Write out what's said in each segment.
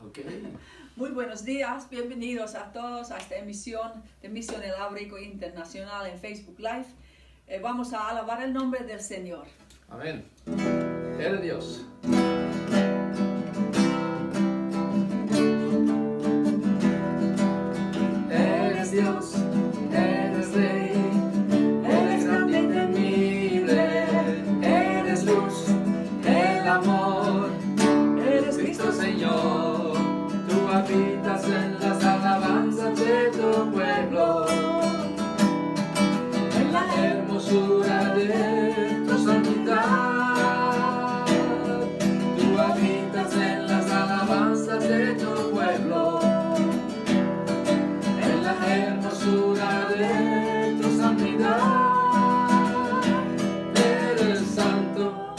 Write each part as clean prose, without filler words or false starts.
Ok. Muy buenos días, bienvenidos a todos a esta emisión de Misión El Abrigo Internacional en Facebook Live. Vamos a alabar el nombre del Señor. Amén. Eres Dios. Eres Dios, eres Rey, eres grande y temible, eres luz, el amor, eres Cristo Señor. Tú habitas en las alabanzas de tu pueblo, en la hermosura de tu santidad. Tú habitas en las alabanzas de tu pueblo, en la hermosura de tu santidad. Eres santo,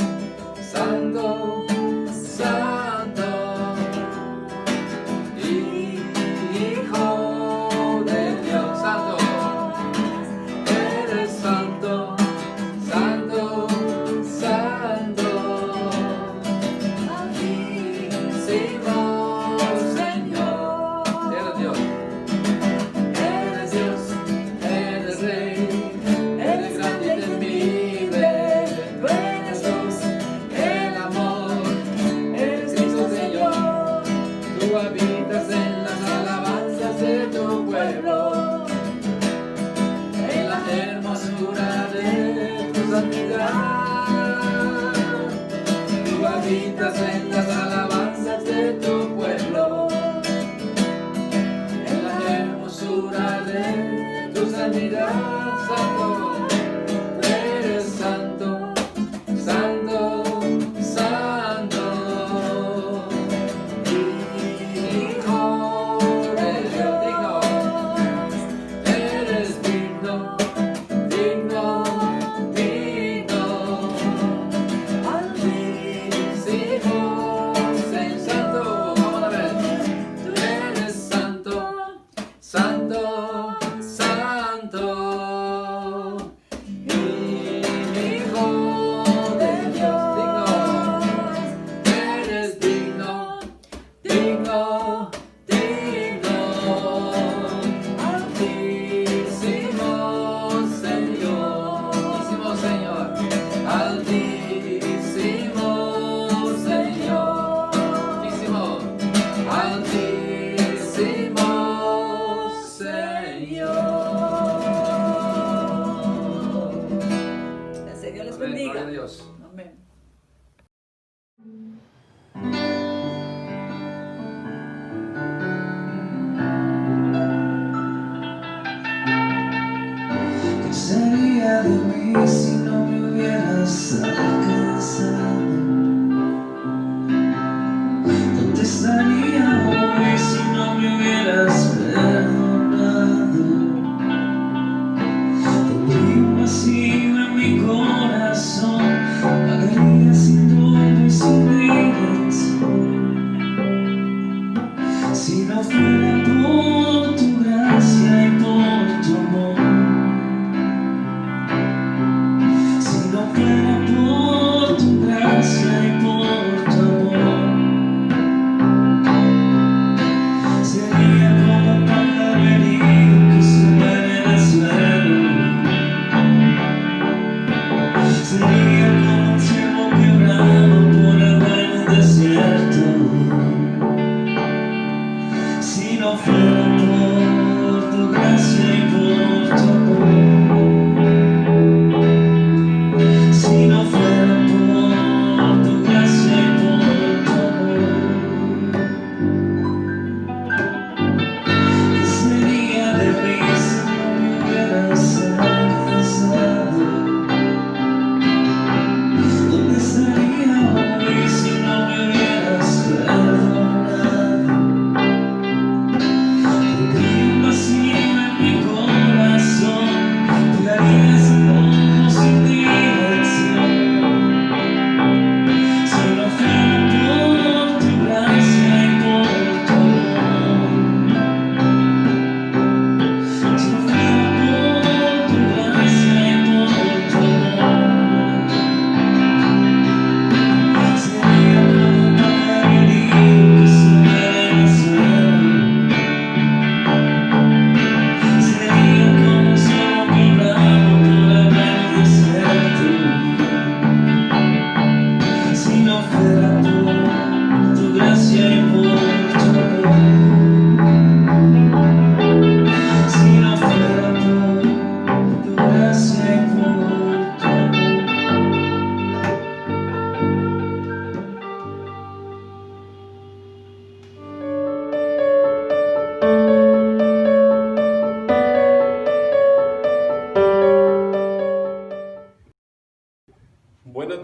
santo, santo, Hijo de Dios. Santo, eres santo, santo, santo, Altísimo Señor. Eres Dios. Eres Dios, eres Rey, eres grande y temible, tú eres luz, el amor, eres Cristo Señor. Tú habitas en las alabanzas de tu pueblo, en la hermosura de tu santidad. Tú habitas en las alabanzas de tu pueblo, en la hermosura de tu santidad. Santo, eres santo, santo, santo, Hijo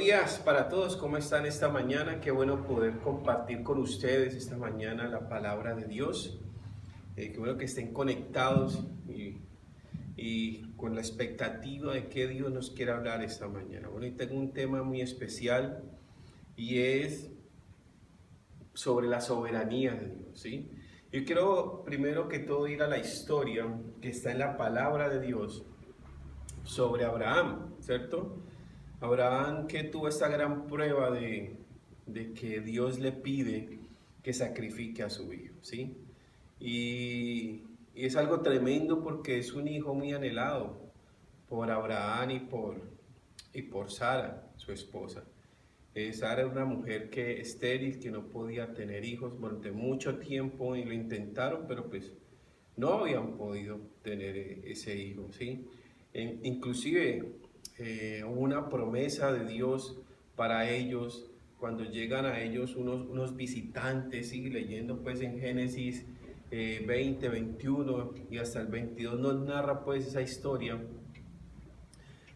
días para todos, ¿cómo están esta mañana? Qué bueno poder compartir con ustedes esta mañana la palabra de Dios. Qué bueno que estén conectados y con la expectativa de que Dios nos quiera hablar esta mañana. Bueno, y tengo un tema muy especial y es sobre la soberanía de Dios, ¿sí? Yo quiero primero que todo ir a la historia que está en la palabra de Dios sobre Abraham, ¿cierto? Abraham, que tuvo esta gran prueba de que Dios le pide que sacrifique a su hijo, ¿sí? Y es algo tremendo porque es un hijo muy anhelado por Abraham y por Sara, su esposa. Sara era una mujer estéril, que no podía tener hijos durante mucho tiempo y lo intentaron, pero pues no habían podido tener ese hijo, ¿sí? Inclusive hubo una promesa de Dios para ellos cuando llegan a ellos unos visitantes, sigue leyendo pues en Génesis 20, 21 y hasta el 22 nos narra pues esa historia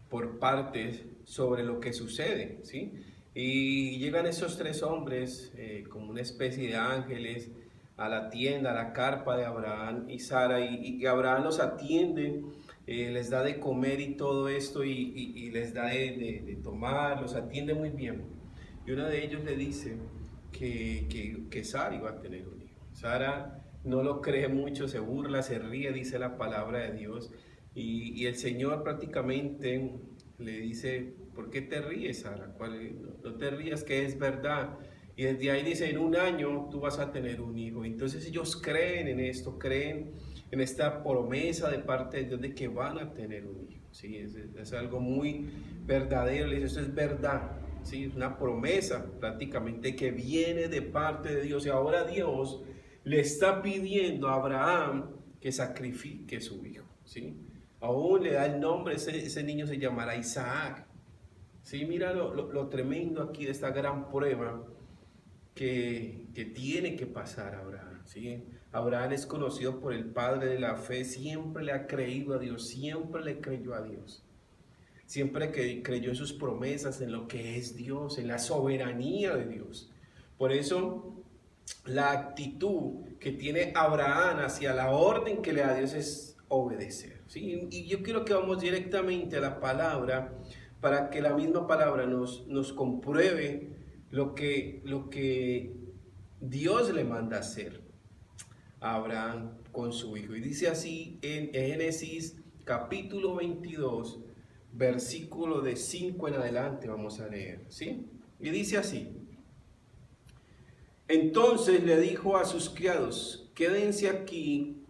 por partes sobre lo que sucede, ¿sí? Y llegan esos tres hombres como una especie de ángeles a la tienda, a la carpa de Abraham y Sara, y Abraham los atiende, les da de comer y todo esto, y les da de tomar, los atiende muy bien. Y uno de ellos le dice que Sara iba a tener un hijo. Sara no lo cree mucho, se burla, se ríe, dice la palabra de Dios, y el Señor prácticamente le dice: ¿por qué te ríes, Sara? No te rías, que es verdad. Y desde ahí dice: en un año tú vas a tener un hijo. Entonces ellos creen en esto, creen en esta promesa de parte de Dios de que van a tener un hijo. ¿Sí? Es algo muy verdadero, le dice: eso es verdad. ¿Sí? Es una promesa prácticamente que viene de parte de Dios. Y ahora Dios le está pidiendo a Abraham que sacrifique a su hijo. ¿Sí? Aún le da el nombre, ese niño se llamará Isaac. Sí, mira lo tremendo aquí de esta gran prueba que tiene que pasar Abraham, ¿sí? Abraham es conocido por el padre de la fe, siempre le ha creído a Dios, siempre le creyó a Dios. Siempre que creyó en sus promesas, en lo que es Dios, en la soberanía de Dios. Por eso, la actitud que tiene Abraham hacia la orden que le da Dios es obedecer, ¿sí? Y yo quiero que vamos directamente a la palabra, para que la misma palabra nos compruebe lo que Dios le manda hacer a Abraham con su hijo. Y dice así en Génesis capítulo 22, versículo de 5 en adelante, vamos a leer, ¿sí? Y dice así: entonces le dijo a sus criados: quédense aquí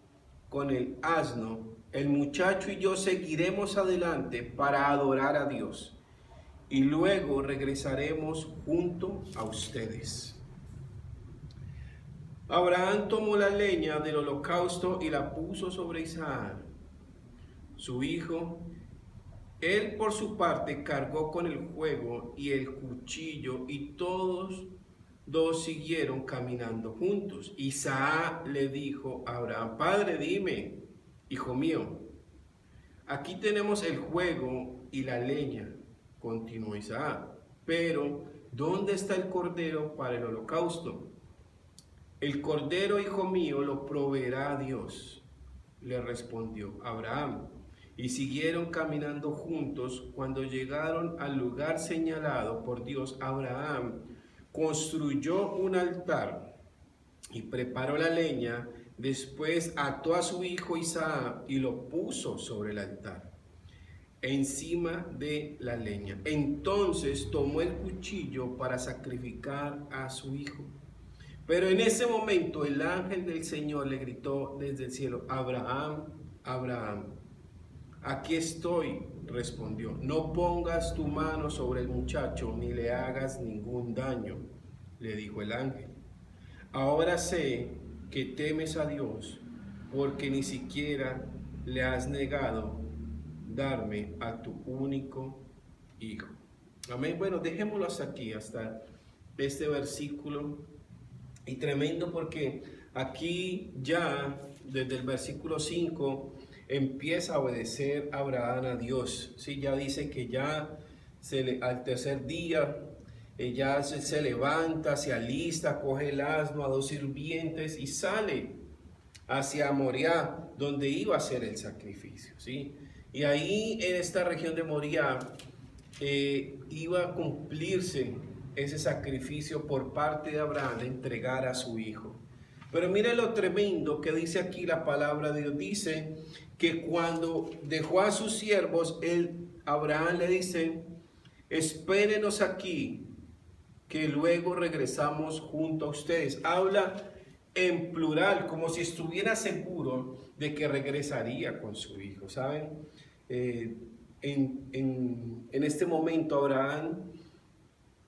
con el asno, el muchacho y yo seguiremos adelante para adorar a Dios, y luego regresaremos junto a ustedes. Abraham tomó la leña del holocausto y la puso sobre Isaac, su hijo. Él por su parte cargó con el fuego y el cuchillo, y todos dos siguieron caminando juntos. Isaac le dijo a Abraham: padre, dime, hijo mío. Aquí tenemos el fuego y la leña, continuó Isaac, pero ¿dónde está el cordero para el holocausto? El cordero, hijo mío, lo proveerá Dios, le respondió Abraham. Y siguieron caminando juntos. Cuando llegaron al lugar señalado por Dios, Abraham construyó un altar y preparó la leña. Después ató a su hijo Isaac y lo puso sobre el altar, encima de la leña. Entonces tomó el cuchillo para sacrificar a su hijo. Pero en ese momento el ángel del Señor le gritó desde el cielo: Abraham, Abraham. Aquí estoy, respondió. No pongas tu mano sobre el muchacho ni le hagas ningún daño, le dijo el ángel. Ahora sé que temes a Dios, porque ni siquiera le has negado darme a tu único hijo. Amén. Bueno, dejémoslo hasta aquí, hasta este versículo. Y tremendo porque aquí ya, desde el versículo 5, empieza a obedecer Abraham a Dios. Sí, ya dice que ya al tercer día, ella se levanta, se alista, coge el asno a 2 sirvientes y sale hacia Moriah, donde iba a hacer el sacrificio, ¿sí? Y ahí en esta región de Moriah iba a cumplirse ese sacrificio por parte de Abraham de entregar a su hijo. Pero mira lo tremendo que dice aquí la palabra de Dios. Dice que cuando dejó a sus siervos, Abraham le dice: espérenos aquí, que luego regresamos junto a ustedes. Habla en plural, como si estuviera seguro de que regresaría con su hijo, ¿saben? En este momento Abraham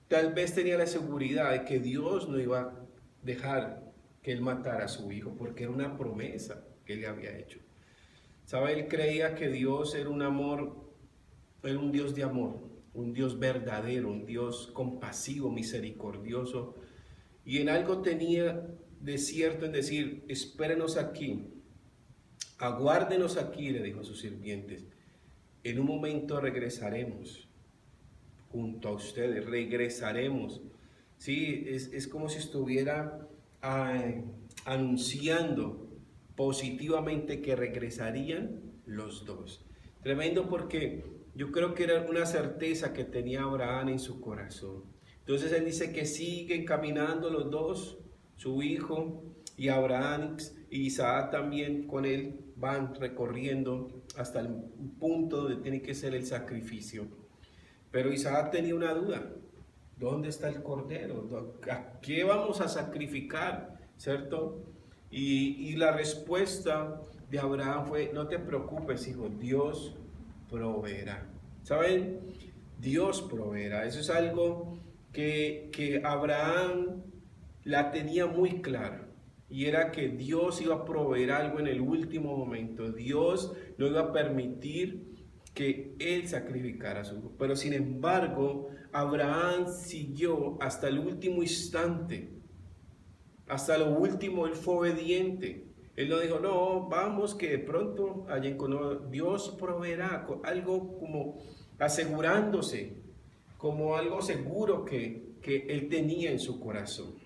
tal vez tenía la seguridad de que Dios no iba a dejar que él matara a su hijo, porque era una promesa que él le había hecho. ¿Sabe? Él creía que Dios era un amor, era un Dios de amor, un Dios verdadero, un Dios compasivo, misericordioso. Y en algo tenía de cierto en decir: espérenos aquí, aguárdenos aquí, le dijo a sus sirvientes. En un momento regresaremos junto a ustedes, regresaremos. Sí, es como si estuviera anunciando positivamente que regresarían los dos. Tremendo, porque yo creo que era una certeza que tenía Abraham en su corazón. Entonces él dice que siguen caminando los dos, su hijo y Abraham y Isaac también con él, van recorriendo hasta el punto donde tiene que ser el sacrificio. Pero Isaac tenía una duda: ¿dónde está el cordero? ¿A qué vamos a sacrificar? ¿Cierto? Y la respuesta de Abraham fue: no te preocupes, hijo, Dios proveerá. ¿Saben? Dios proveerá. Eso es algo que Abraham la tenía muy clara. Y era que Dios iba a proveer algo en el último momento. Dios no iba a permitir que él sacrificara a su hijo. Pero sin embargo, Abraham siguió hasta el último instante. Hasta lo último él fue obediente. Él no dijo: no, vamos, que de pronto allá en Dios proveerá. Algo como asegurándose, como algo seguro que él tenía en su corazón.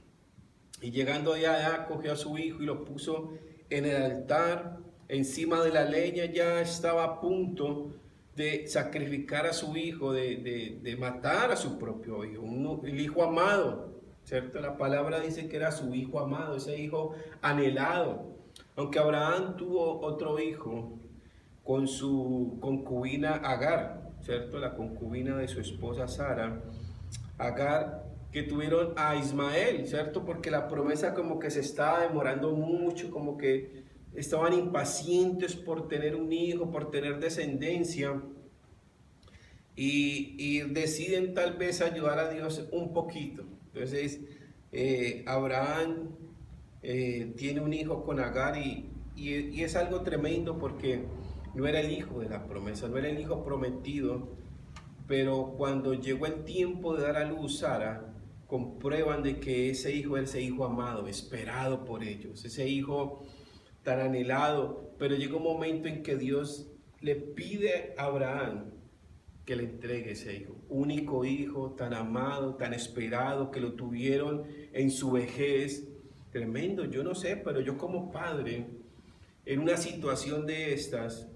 Y llegando allá, cogió a su hijo y lo puso en el altar, encima de la leña. Ya estaba a punto de sacrificar a su hijo, de matar a su propio hijo, el hijo amado, ¿cierto? La palabra dice que era su hijo amado, ese hijo anhelado. Aunque Abraham tuvo otro hijo con su concubina Agar, ¿cierto? La concubina de su esposa Sara, Agar, que tuvieron a Ismael, ¿cierto? Porque la promesa como que se estaba demorando mucho, como que estaban impacientes por tener un hijo, por tener descendencia, y deciden tal vez ayudar a Dios un poquito. Entonces Abraham tiene un hijo con Agar, y es algo tremendo, porque no era el hijo de la promesa, no era el hijo prometido, pero cuando llegó el tiempo de dar a luz Sara, comprueban de que ese hijo era ese hijo amado, esperado por ellos, ese hijo tan anhelado. Pero llega un momento en que Dios le pide a Abraham que le entregue ese hijo, único hijo, tan amado, tan esperado, que lo tuvieron en su vejez. Tremendo. Yo no sé, pero yo como padre, en una situación de estas,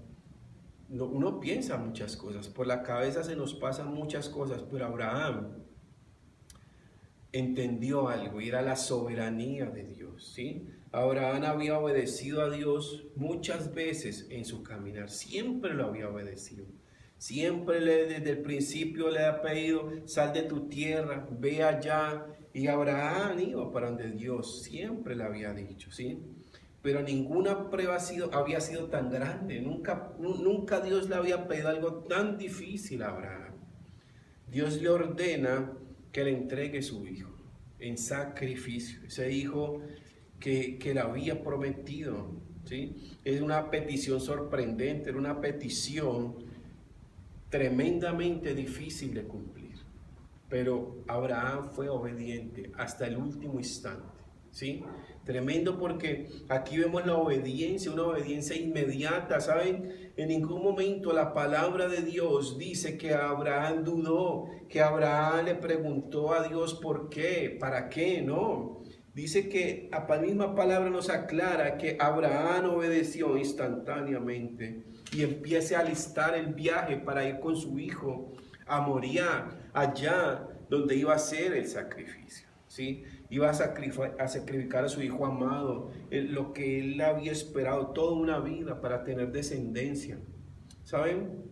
uno piensa muchas cosas, por la cabeza se nos pasan muchas cosas, pero Abraham entendió algo, y era la soberanía de Dios, ¿sí? Abraham había obedecido a Dios muchas veces en su caminar, siempre lo había obedecido. Siempre desde el principio le ha pedido: sal de tu tierra, ve allá. Y Abraham iba para donde Dios, siempre le había dicho, ¿sí? Pero ninguna prueba había sido tan grande. Nunca Dios le había pedido algo tan difícil a Abraham. Dios le ordena que le entregue su hijo en sacrificio, ese hijo que le había prometido, ¿sí? Es una petición sorprendente, era una petición tremendamente difícil de cumplir, pero Abraham fue obediente hasta el último instante. ¿sí? Tremendo, porque aquí vemos la obediencia, una obediencia inmediata, ¿saben? En ningún momento la palabra de Dios dice que Abraham dudó, que Abraham le preguntó a Dios por qué, para qué, no. Dice que la misma palabra nos aclara que Abraham obedeció instantáneamente y empieza a alistar el viaje para ir con su hijo a Moriah, allá donde iba a hacer el sacrificio, ¿sí? Iba a sacrificar a su hijo amado, lo que él había esperado toda una vida para tener descendencia. ¿Saben?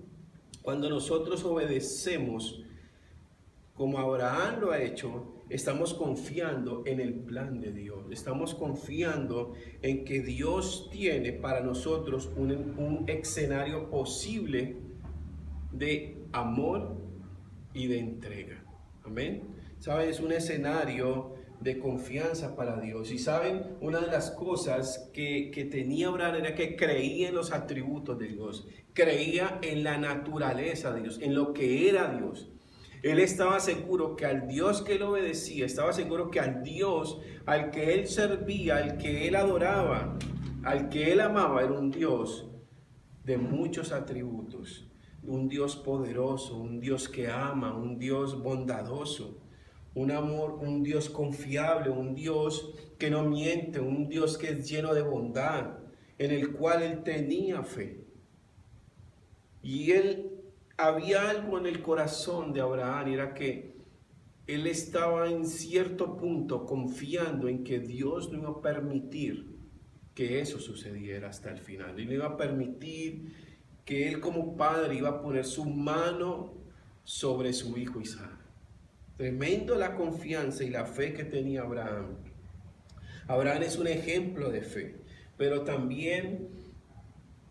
Cuando nosotros obedecemos como Abraham lo ha hecho, estamos confiando en el plan de Dios. Estamos confiando en que Dios tiene para nosotros un escenario posible de amor y de entrega. Amén. ¿Saben? Es un escenario de confianza para Dios. Y saben, una de las cosas que tenía Abraham era que creía en los atributos de Dios, creía en la naturaleza de Dios, en lo que era Dios. Él estaba seguro que al Dios que él obedecía, estaba seguro que al Dios al que él servía, al que él adoraba, al que él amaba, era un Dios de muchos atributos, un Dios poderoso, un Dios que ama, un Dios bondadoso, un Dios confiable, un Dios que no miente, un Dios que es lleno de bondad, en el cual él tenía fe. Y había algo en el corazón de Abraham, era que él estaba en cierto punto confiando en que Dios no iba a permitir que eso sucediera hasta el final. Y no iba a permitir que él como padre iba a poner su mano sobre su hijo Isaac. Tremendo la confianza y la fe que tenía Abraham. Abraham es un ejemplo de fe, pero también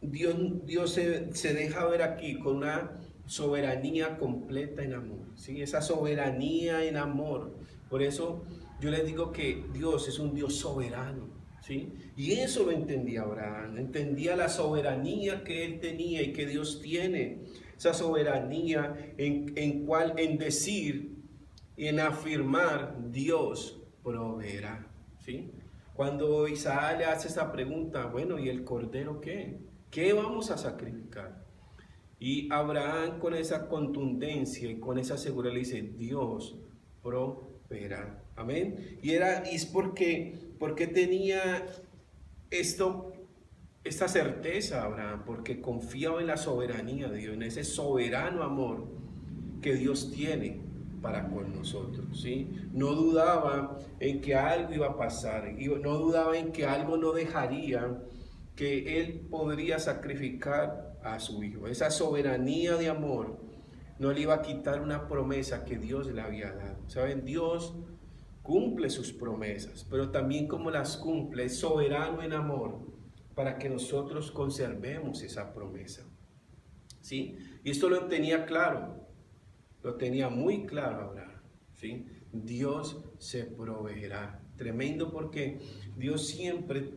Dios se deja ver aquí con una soberanía completa en amor, ¿sí? Esa soberanía en amor. Por eso yo les digo que Dios es un Dios soberano, ¿sí? Y eso lo entendía Abraham, entendía la soberanía que él tenía y que Dios tiene. Esa soberanía en decir y en afirmar, Dios proveerá, ¿sí? Cuando Isaac le hace esa pregunta, bueno, ¿y el cordero qué? ¿Qué vamos a sacrificar? Y Abraham, con esa contundencia y con esa seguridad, le dice, Dios proveerá. Amén. Y es porque tenía esta certeza Abraham, porque confiaba en la soberanía de Dios, en ese soberano amor que Dios tiene para con nosotros, ¿sí? No dudaba en que algo iba a pasar, no dudaba en que algo no dejaría, que él podría sacrificar a su hijo. Esa soberanía de amor no le iba a quitar una promesa que Dios le había dado. ¿Saben? Dios cumple sus promesas, pero también como las cumple, es soberano en amor para que nosotros conservemos esa promesa, ¿sí? Y esto lo tenía claro, lo tenía muy claro Abraham, ¿sí? Dios se proveerá. Tremendo, porque Dios siempre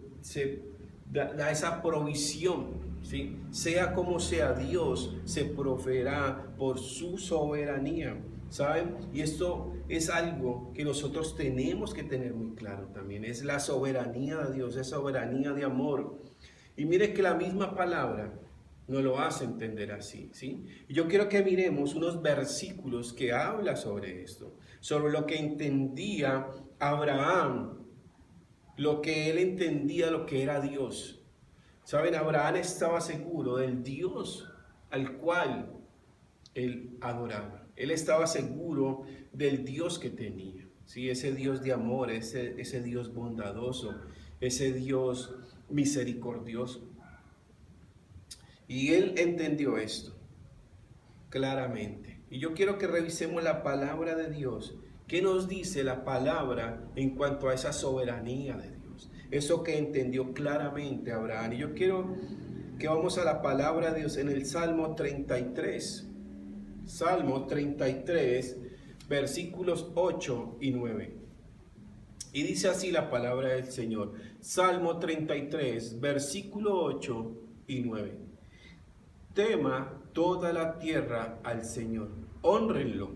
da esa provisión, ¿sí? Sea como sea, Dios se proveerá por su soberanía, ¿saben? Y esto es algo que nosotros tenemos que tener muy claro también. Es la soberanía de Dios, es soberanía de amor. Y mire que la misma palabra nos lo hace entender así, ¿sí? Y yo quiero que miremos unos versículos que habla sobre esto, sobre lo que entendía Abraham, lo que él entendía, lo que era Dios. ¿Saben? Abraham estaba seguro del Dios al cual él adoraba. Él estaba seguro del Dios que tenía, ¿sí? Ese Dios de amor, ese Dios bondadoso, ese Dios misericordioso. Y él entendió esto claramente. Y yo quiero que revisemos la palabra de Dios. ¿Qué nos dice la palabra en cuanto a esa soberanía de Dios? Eso que entendió claramente Abraham. Y yo quiero que vamos a la palabra de Dios en el Salmo 33. Salmo 33, versículos 8 y 9. Y dice así la palabra del Señor. Salmo 33, versículo 8 y 9. Tema toda la tierra al Señor. Hónrenlo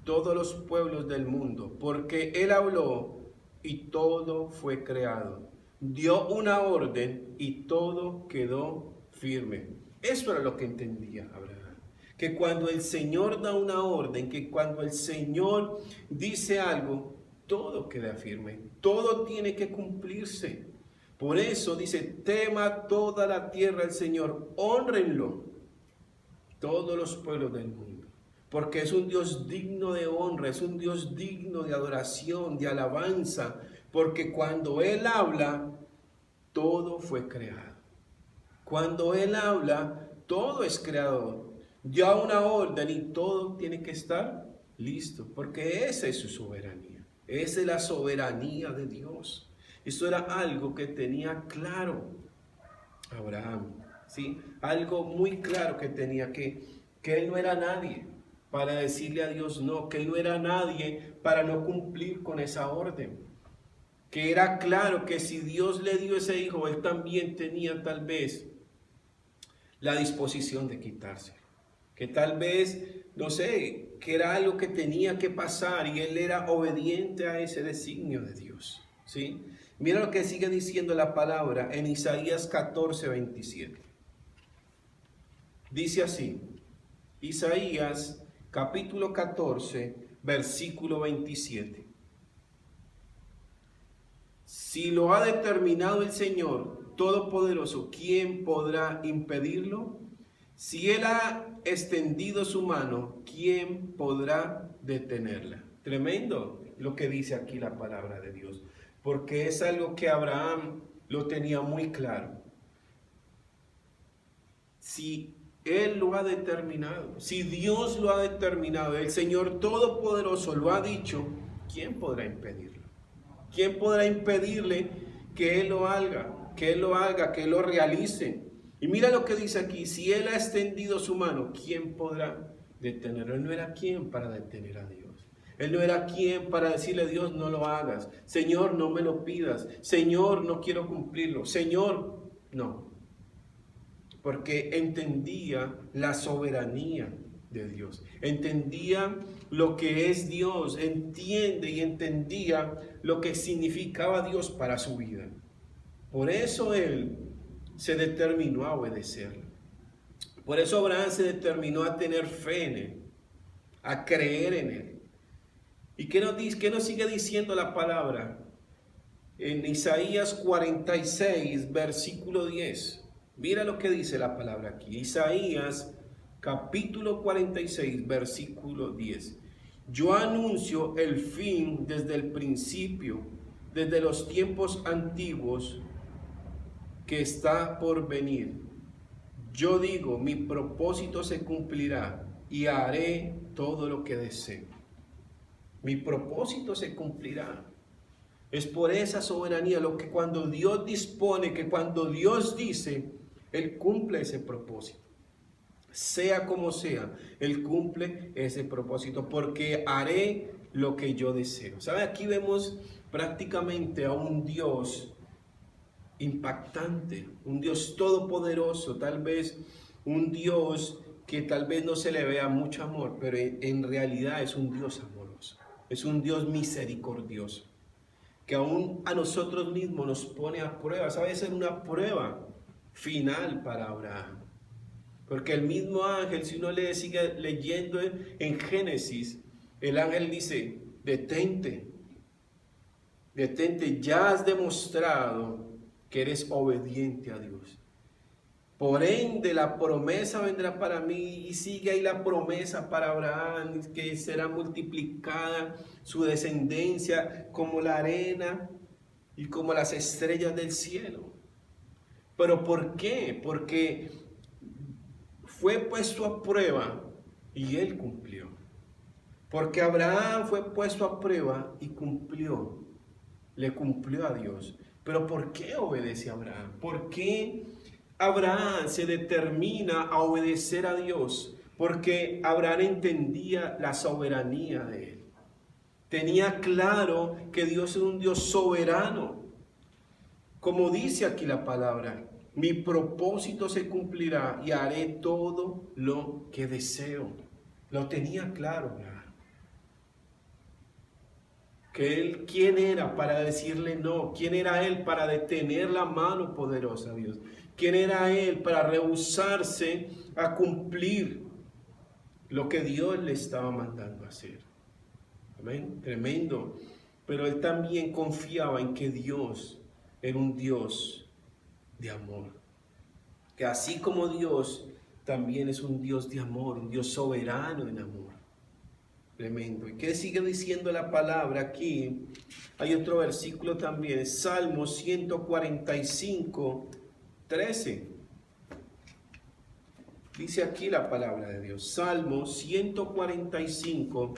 todos los pueblos del mundo, porque Él habló y todo fue creado. Dio una orden y todo quedó firme. Eso era lo que entendía Abraham. Que cuando el Señor da una orden, que cuando el Señor dice algo, todo queda firme, todo tiene que cumplirse. Por eso dice, tema toda la tierra al Señor, hónrenlo todos los pueblos del mundo. Porque es un Dios digno de honra, es un Dios digno de adoración, de alabanza. Porque cuando Él habla, todo fue creado. Cuando Él habla, todo es creador. Dio una orden y todo tiene que estar listo. Porque esa es su soberanía. Esa es la soberanía de Dios. Esto era algo que tenía claro Abraham. ¿Sí? Algo muy claro que tenía, que él no era nadie para decirle a Dios no, que él no era nadie para no cumplir con esa orden, que era claro que si Dios le dio ese hijo, él también tenía tal vez la disposición de quitárselo, que tal vez, no sé, que era algo que tenía que pasar y él era obediente a ese designio de Dios, ¿sí? Mira lo que sigue diciendo la palabra en Isaías 14:27. Dice así, Isaías capítulo 14, versículo 27. Si lo ha determinado el Señor Todopoderoso, ¿quién podrá impedirlo? Si Él ha extendido su mano, ¿quién podrá detenerla? Tremendo lo que dice aquí la palabra de Dios, porque es algo que Abraham lo tenía muy claro. Si Él lo ha determinado, si Dios lo ha determinado, el Señor Todopoderoso lo ha dicho, ¿quién podrá impedirlo? ¿Quién podrá impedirle que Él lo haga, que Él lo haga, que Él lo realice? Y mira lo que dice aquí, si Él ha extendido su mano, ¿quién podrá detenerlo? Él no era quien para detener a Dios. Él no era quien para decirle a Dios, no lo hagas. Señor, no me lo pidas. Señor, no quiero cumplirlo. Señor, no. Porque entendía la soberanía de Dios. Entendía lo que es Dios. Entiende y entendía lo que significaba Dios para su vida. Por eso él se determinó a obedecerlo. Por eso Abraham se determinó a tener fe en él, a creer en él. ¿Y qué nos sigue diciendo la palabra? En Isaías 46, versículo 10. Mira lo que dice la palabra aquí. Isaías capítulo 46, versículo 10. Yo anuncio el fin desde el principio, desde los tiempos antiguos, que está por venir. Yo digo, mi propósito se cumplirá y haré todo lo que deseo. Mi propósito se cumplirá. Es por esa soberanía lo que cuando Dios dispone, que cuando Dios dice, Él cumple ese propósito. Sea como sea, Él cumple ese propósito porque haré lo que yo deseo. ¿Sabe? Aquí vemos prácticamente a un Dios impactante, un Dios todopoderoso, tal vez un Dios que tal vez no se le vea mucho amor, pero en realidad es un Dios amoroso, es un Dios misericordioso, que aún a nosotros mismos nos pone a prueba. ¿Sabe? Es una prueba final para Abraham, porque el mismo ángel, si uno le sigue leyendo en Génesis, el ángel dice, detente, ya has demostrado que eres obediente a Dios. Por ende, la promesa vendrá para mí, y sigue ahí la promesa para Abraham, que será multiplicada su descendencia como la arena y como las estrellas del cielo. ¿Pero por qué? Porque fue puesto a prueba y él cumplió. Porque Abraham fue puesto a prueba y cumplió, le cumplió a Dios. Pero ¿por qué obedece a Abraham? ¿Por qué Abraham se determina a obedecer a Dios? Porque Abraham entendía la soberanía de él. Tenía claro que Dios es un Dios soberano. Como dice aquí la palabra, mi propósito se cumplirá y haré todo lo que deseo. Lo tenía claro, Abraham. Que él, ¿quién era para decirle no? ¿Quién era él para detener la mano poderosa de Dios? ¿Quién era él para rehusarse a cumplir lo que Dios le estaba mandando a hacer? Amén, tremendo. Pero él también confiaba en que Dios era un Dios de amor. Que así como Dios, también es un Dios de amor, un Dios soberano en amor. Tremendo. ¿Y qué sigue diciendo la palabra aquí? Hay otro versículo también, Salmo 145, 13. Dice aquí la palabra de Dios, Salmo 145,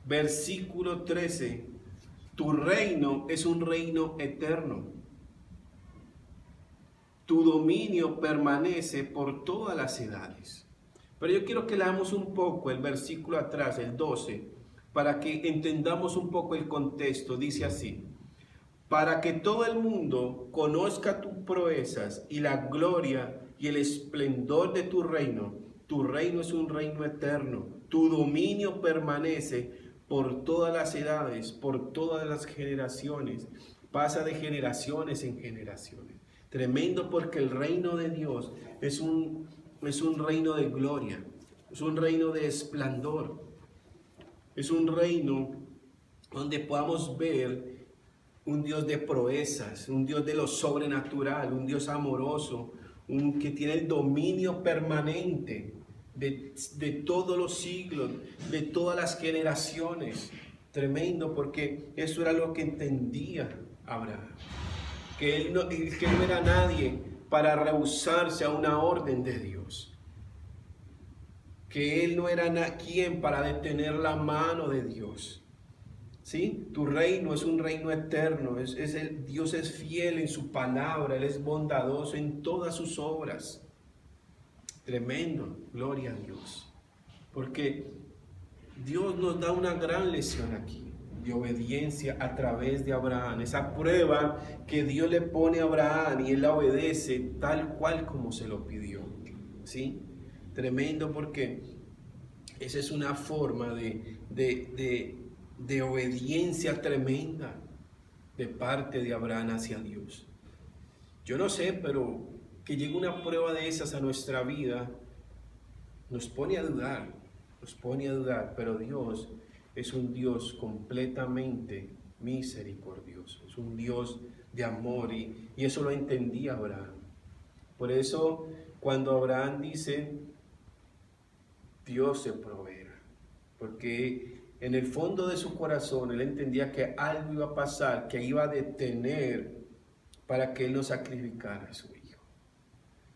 versículo 13. Tu reino es un reino eterno. Tu dominio permanece por todas las edades. Pero yo quiero que leamos un poco el versículo atrás, el 12, para que entendamos un poco el contexto. Dice así: para que todo el mundo conozca tus proezas y la gloria y el esplendor de tu reino. Tu reino es un reino eterno. Tu dominio permanece por todas las edades, por todas las generaciones. Pasa de generaciones en generaciones. Tremendo, porque el reino de Dios es un reino de gloria, es un reino de esplendor, es un reino donde podamos ver un Dios de proezas, un Dios de lo sobrenatural, un Dios amoroso, que tiene el dominio permanente de todos los siglos, de todas las generaciones. Tremendo, porque eso era lo que entendía Abraham, que él no era nadie para rehusarse a una orden de Dios, que él no era quien para detener la mano de Dios. ¿Sí? Tu reino es un reino eterno, Dios es fiel en su palabra, Él es bondadoso en todas sus obras. Tremendo, gloria a Dios, porque Dios nos da una gran lección aquí de obediencia a través de Abraham, esa prueba que Dios le pone a Abraham y él la obedece tal cual como se lo pidió. ¿Sí? Tremendo, porque esa es una forma de obediencia tremenda de parte de Abraham hacia Dios. Yo no sé, pero que llegue una prueba de esas a nuestra vida nos pone a dudar, pero Dios es un Dios completamente misericordioso, es un Dios de amor, y eso lo entendía Abraham. Por eso cuando Abraham dice, Dios se proveerá, porque en el fondo de su corazón él entendía que algo iba a pasar, que iba a detener para que él no sacrificara a su hijo.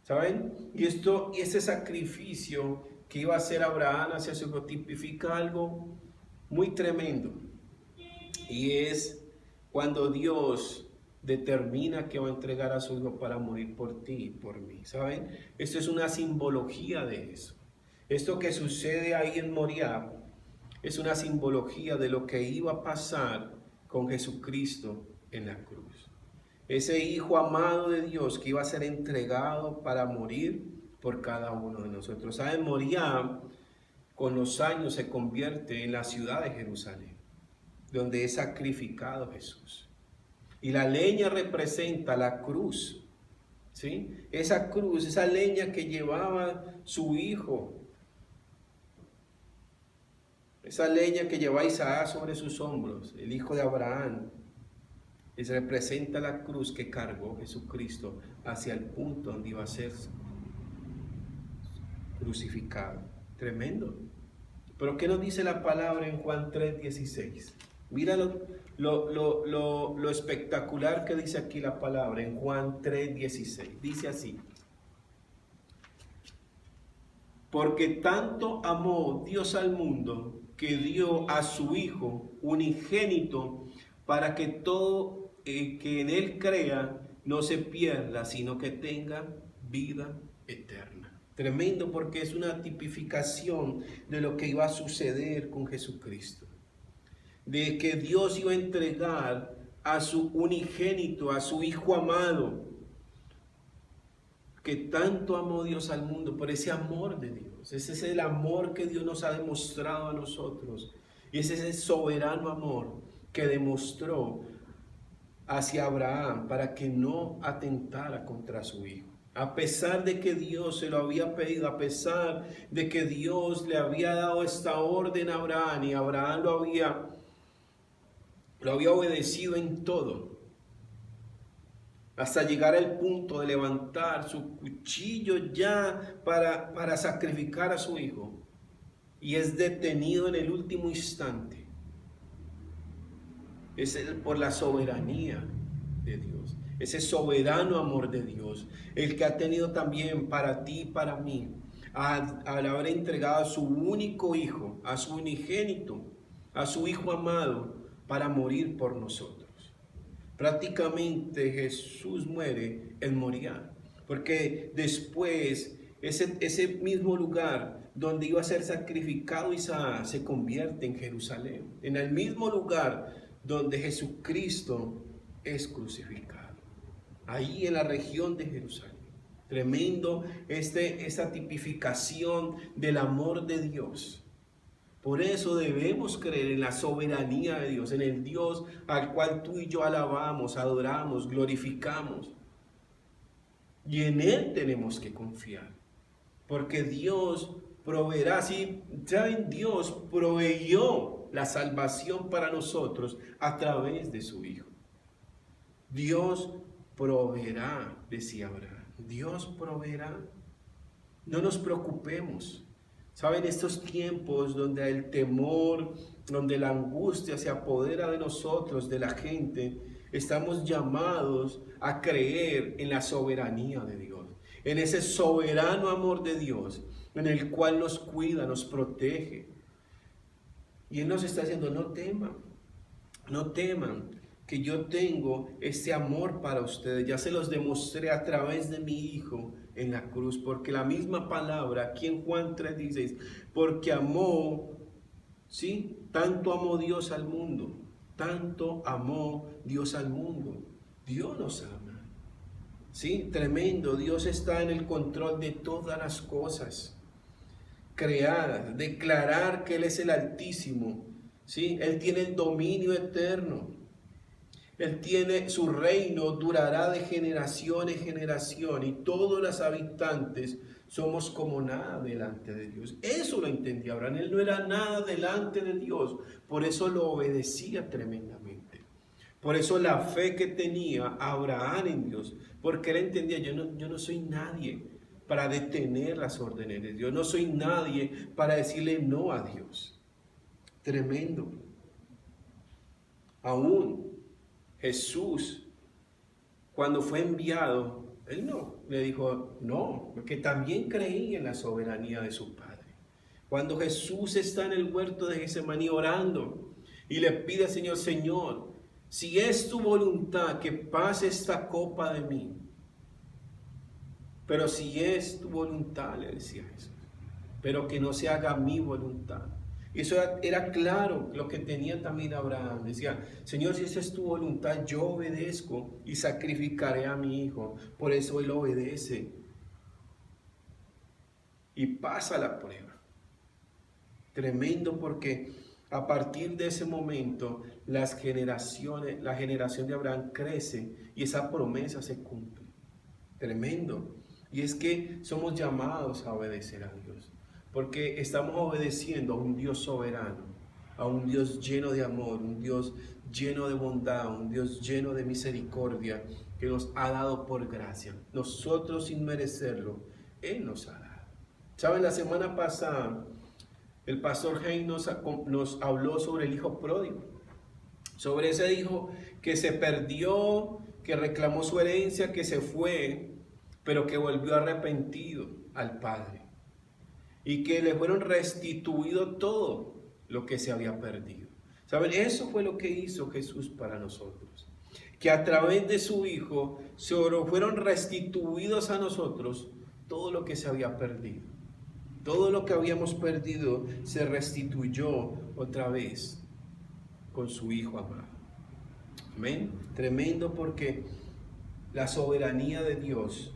¿Saben? Y ese sacrificio que iba a hacer Abraham hacia su hijo tipifica algo muy tremendo, y es cuando Dios determina que va a entregar a su hijo para morir por ti y por mí. ¿Saben? Esto es una simbología de eso. Esto que sucede ahí en Moriah es una simbología de lo que iba a pasar con Jesucristo en la cruz. Ese hijo amado de Dios que iba a ser entregado para morir por cada uno de nosotros. ¿Saben? Moriah con los años se convierte en la ciudad de Jerusalén, donde es sacrificado Jesús. Y la leña representa la cruz, ¿sí? Esa cruz, esa leña que llevaba su hijo, esa leña que llevaba Isaac sobre sus hombros, el hijo de Abraham, representa la cruz que cargó Jesucristo hacia el punto donde iba a ser crucificado. Tremendo. Pero ¿qué nos dice la palabra en Juan 3:16? Mira lo espectacular que dice aquí la palabra en Juan 3:16. Dice así: porque tanto amó Dios al mundo que dio a su Hijo unigénito, para que todo que en Él crea no se pierda, sino que tenga vida eterna. Tremendo, porque es una tipificación de lo que iba a suceder con Jesucristo. De que Dios iba a entregar a su unigénito, a su Hijo amado, que tanto amó Dios al mundo, por ese amor de Dios. Ese es el amor que Dios nos ha demostrado a nosotros. Y ese es el soberano amor que demostró hacia Abraham para que no atentara contra su hijo. A pesar de que Dios se lo había pedido, a pesar de que Dios le había dado esta orden a Abraham y Abraham lo había obedecido en todo, hasta llegar al punto de levantar su cuchillo ya para sacrificar a su hijo, y es detenido en el último instante. Es por la soberanía de Dios, ese soberano amor de Dios, el que ha tenido también para ti y para mí, al haber entregado a su único hijo, a su unigénito, a su hijo amado, para morir por nosotros. Prácticamente Jesús muere en Moriah, porque después ese mismo lugar donde iba a ser sacrificado Isaac se convierte en Jerusalén, en el mismo lugar donde Jesucristo es crucificado, ahí en la región de Jerusalén. Tremendo esta tipificación del amor de Dios. Por eso debemos creer en la soberanía de Dios, en el Dios al cual tú y yo alabamos, adoramos, glorificamos. Y en Él tenemos que confiar, porque Dios proveerá. Sí, ¿saben? Dios proveyó la salvación para nosotros a través de su Hijo. Dios proveerá, decía Abraham. Dios proveerá. No nos preocupemos. ¿Saben? Estos tiempos donde el temor, donde la angustia se apodera de nosotros, de la gente, estamos llamados a creer en la soberanía de Dios, en ese soberano amor de Dios, en el cual nos cuida, nos protege. Y Él nos está diciendo, no teman, que yo tengo este amor para ustedes. Ya se los demostré a través de mi Hijo en la cruz, porque la misma palabra aquí en Juan 3:16, porque amó, ¿sí? Tanto amó Dios al mundo, tanto amó Dios al mundo. Dios nos ama, ¿sí? Tremendo. Dios está en el control de todas las cosas creadas. Declarar que Él es el Altísimo, ¿sí? Él tiene el dominio eterno. Él tiene su reino, durará de generación en generación, y todos los habitantes somos como nada delante de Dios. Eso lo entendía Abraham. Él no era nada delante de Dios, por eso lo obedecía tremendamente. Por eso la fe que tenía Abraham en Dios, porque él entendía, yo no soy nadie para detener las órdenes de Dios, no soy nadie para decirle no a Dios. Tremendo. Aún Jesús, cuando fue enviado, Él no le dijo no, porque también creía en la soberanía de su Padre. Cuando Jesús está en el huerto de Getsemaní orando y le pide al Señor, Señor, si es tu voluntad que pase esta copa de mí, pero si es tu voluntad, le decía Jesús, pero que no se haga mi voluntad. Y eso era claro lo que tenía también Abraham. Decía, Señor, si esa es tu voluntad, yo obedezco y sacrificaré a mi hijo. Por eso él obedece y pasa la prueba. Tremendo, porque a partir de ese momento la generación de Abraham crece y esa promesa se cumple. Tremendo. Y es que somos llamados a obedecer a Dios, porque estamos obedeciendo a un Dios soberano, a un Dios lleno de amor, un Dios lleno de bondad, un Dios lleno de misericordia, que nos ha dado por gracia. Nosotros sin merecerlo, Él nos ha dado. ¿Saben? La semana pasada, el pastor Hein nos habló sobre el hijo pródigo, sobre ese hijo que se perdió, que reclamó su herencia, que se fue, pero que volvió arrepentido al Padre, y que le fueron restituido todo lo que se había perdido. ¿Saben? Eso fue lo que hizo Jesús para nosotros. Que a través de su Hijo fueron restituidos a nosotros todo lo que se había perdido. Todo lo que habíamos perdido se restituyó otra vez con su Hijo amado. Amén. Tremendo, porque la soberanía de Dios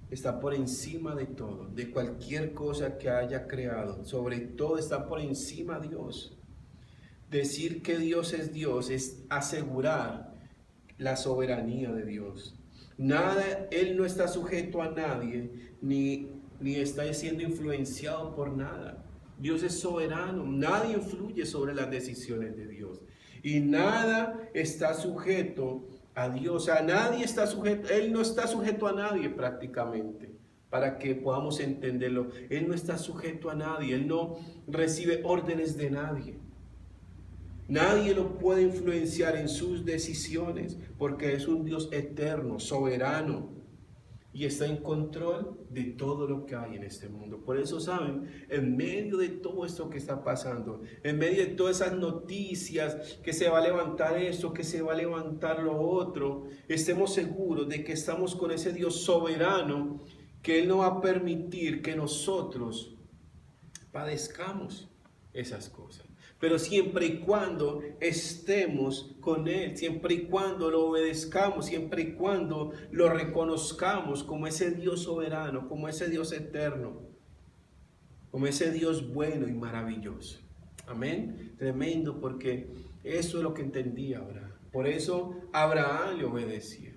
está por encima de todo, de cualquier cosa que haya creado. Sobre todo está por encima Dios. Decir que Dios es asegurar la soberanía de Dios. Nada, Él no está sujeto a nadie, ni está siendo influenciado por nada. Dios es soberano, nadie influye sobre las decisiones de Dios. Y nada está sujeto a Dios, a nadie está sujeto, Él no está sujeto a nadie prácticamente, para que podamos entenderlo. Él no está sujeto a nadie, Él no recibe órdenes de nadie. Nadie lo puede influenciar en sus decisiones, porque es un Dios eterno, soberano, y está en control de todo lo que hay en este mundo. Por eso, saben, en medio de todo esto que está pasando, en medio de todas esas noticias, que se va a levantar esto, que se va a levantar lo otro, estemos seguros de que estamos con ese Dios soberano, que Él no va a permitir que nosotros padezcamos esas cosas. Pero siempre y cuando estemos con Él, siempre y cuando lo obedezcamos, siempre y cuando lo reconozcamos como ese Dios soberano, como ese Dios eterno, como ese Dios bueno y maravilloso. Amén. Tremendo, porque eso es lo que entendía Abraham. Por eso Abraham le obedecía.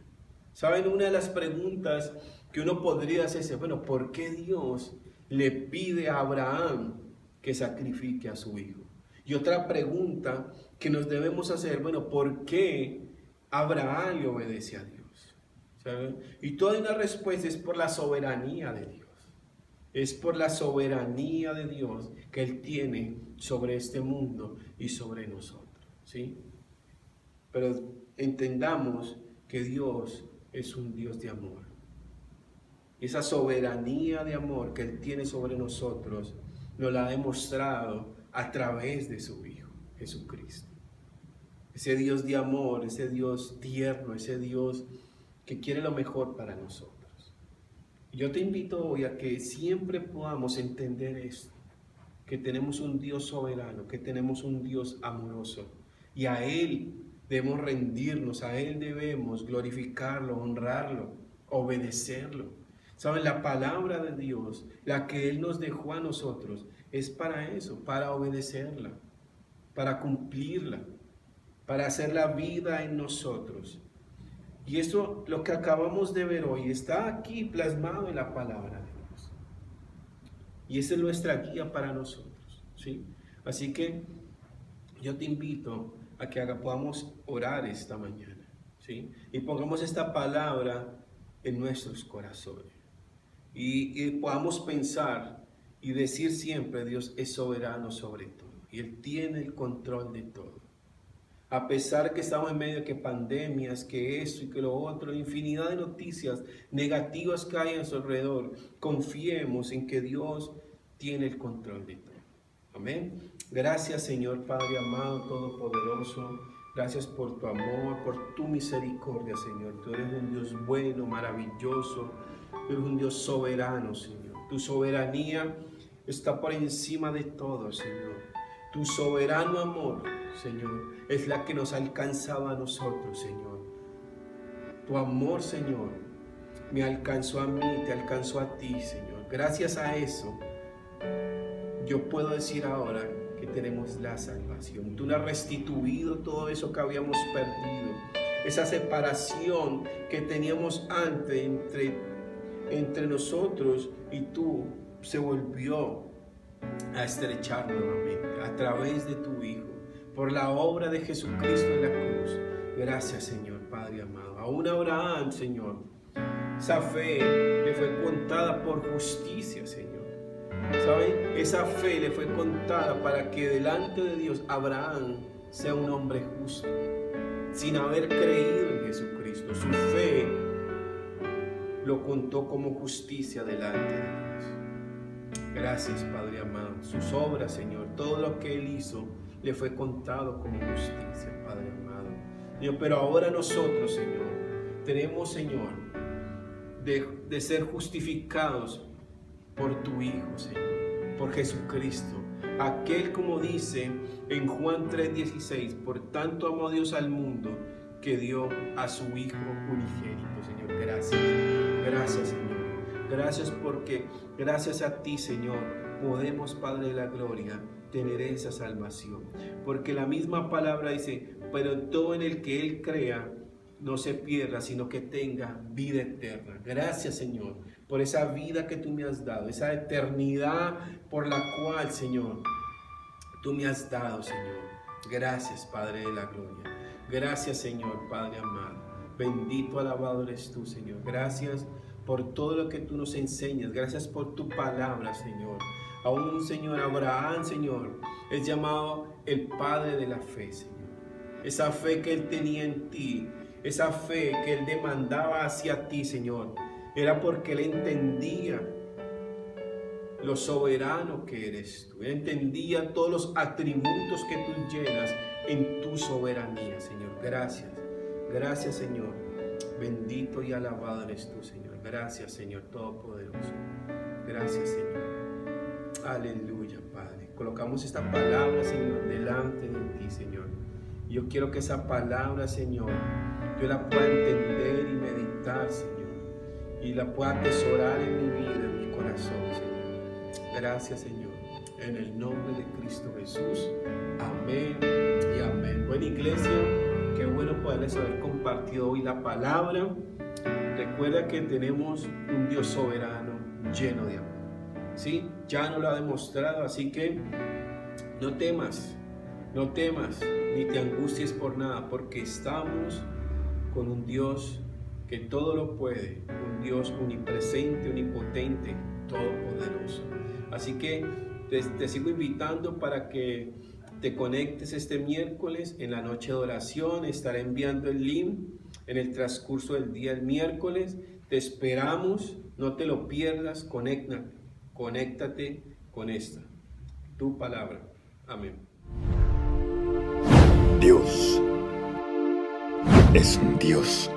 ¿Saben? Una de las preguntas que uno podría hacerse, bueno, ¿por qué Dios le pide a Abraham que sacrifique a su hijo? Y otra pregunta que nos debemos hacer, bueno, ¿por qué Abraham le obedece a Dios? ¿Saben? Y toda una respuesta es por la soberanía de Dios. Es por la soberanía de Dios que Él tiene sobre este mundo y sobre nosotros, ¿sí? Pero entendamos que Dios es un Dios de amor. Esa soberanía de amor que Él tiene sobre nosotros nos la ha demostrado a través de su Hijo, Jesucristo. Ese Dios de amor, ese Dios tierno, ese Dios que quiere lo mejor para nosotros. Yo te invito hoy a que siempre podamos entender esto, que tenemos un Dios soberano, que tenemos un Dios amoroso, y a Él debemos rendirnos, a Él debemos glorificarlo, honrarlo, obedecerlo. ¿Saben? La palabra de Dios, la que Él nos dejó a nosotros, es para eso, para obedecerla, para cumplirla, para hacer la vida en nosotros. Y eso, lo que acabamos de ver hoy, está aquí plasmado en la palabra de Dios. Y esa es nuestra guía para nosotros, ¿sí? Así que yo te invito a que podamos orar esta mañana, ¿sí? Y pongamos esta palabra en nuestros corazones. Y podamos pensar y decir siempre, Dios es soberano sobre todo. Y Él tiene el control de todo. A pesar que estamos en medio de que pandemias, que esto y que lo otro, infinidad de noticias negativas que hay a su alrededor, confiemos en que Dios tiene el control de todo. Amén. Gracias, Señor Padre amado, todopoderoso. Gracias por tu amor, por tu misericordia, Señor. Tú eres un Dios bueno, maravilloso. Tú eres un Dios soberano, Señor. Tu soberanía está por encima de todo, Señor. Tu soberano amor, Señor, es la que nos ha alcanzado a nosotros, Señor. Tu amor, Señor, me alcanzó a mí, te alcanzó a ti, Señor. Gracias a eso, yo puedo decir ahora que tenemos la salvación. Tú nos has restituido todo eso que habíamos perdido. Esa separación que teníamos antes entre nosotros y tú se volvió a estrechar nuevamente a través de tu Hijo, por la obra de Jesucristo en la cruz. Gracias, Señor Padre amado. Aún Abraham, Señor, esa fe le fue contada por justicia, Señor. ¿Saben? Esa fe le fue contada para que delante de Dios Abraham sea un hombre justo, sin haber creído en Jesucristo. Su fe lo contó como justicia delante de Dios. Gracias, Padre amado. Sus obras, Señor, todo lo que Él hizo, le fue contado como justicia, Padre amado. Dios, pero ahora nosotros, Señor, tenemos, Señor, de ser justificados por tu Hijo, Señor, por Jesucristo. Aquel, como dice en Juan 3:16, por tanto amó Dios al mundo que dio a su Hijo unigénito, Señor. Gracias. Gracias, Señor. Gracias porque gracias a ti, Señor, podemos, Padre de la Gloria, obtener esa salvación. Porque la misma palabra dice, pero todo en el que Él crea no se pierda, sino que tenga vida eterna. Gracias, Señor, por esa vida que tú me has dado, esa eternidad por la cual, Señor, tú me has dado, Señor. Gracias, Padre de la gloria. Gracias, Señor, Padre amado. Bendito, alabado eres tú, Señor. Gracias por todo lo que tú nos enseñas. Gracias por tu palabra, Señor. Aún, Señor, Abraham, Señor, es llamado el padre de la fe, Señor. Esa fe que él tenía en ti, esa fe que él demandaba hacia ti, Señor, era porque él entendía lo soberano que eres tú. Él entendía todos los atributos que tú llenas en tu soberanía, Señor. Gracias. Gracias, Señor. Bendito y alabado eres tú, Señor. Gracias, Señor Todopoderoso. Gracias, Señor. Aleluya, Padre. Colocamos esta palabra, Señor, delante de ti, Señor. Yo quiero que esa palabra, Señor, yo la pueda entender y meditar, Señor. Y la pueda atesorar en mi vida, en mi corazón, Señor. Gracias, Señor. En el nombre de Cristo Jesús. Amén y amén. Buena iglesia, qué bueno poderles haber compartido hoy la palabra. Recuerda que tenemos un Dios soberano lleno de amor. ¿Sí? Ya nos lo ha demostrado, así que no temas, ni te angusties por nada, porque estamos con un Dios que todo lo puede, un Dios omnipresente, omnipotente, todopoderoso. Así que te sigo invitando para que te conectes este miércoles en la noche de oración. Estaré enviando el link en el transcurso del día el miércoles. Te esperamos, no te lo pierdas, conéctate con esta, tu palabra. Amén. Dios es un Dios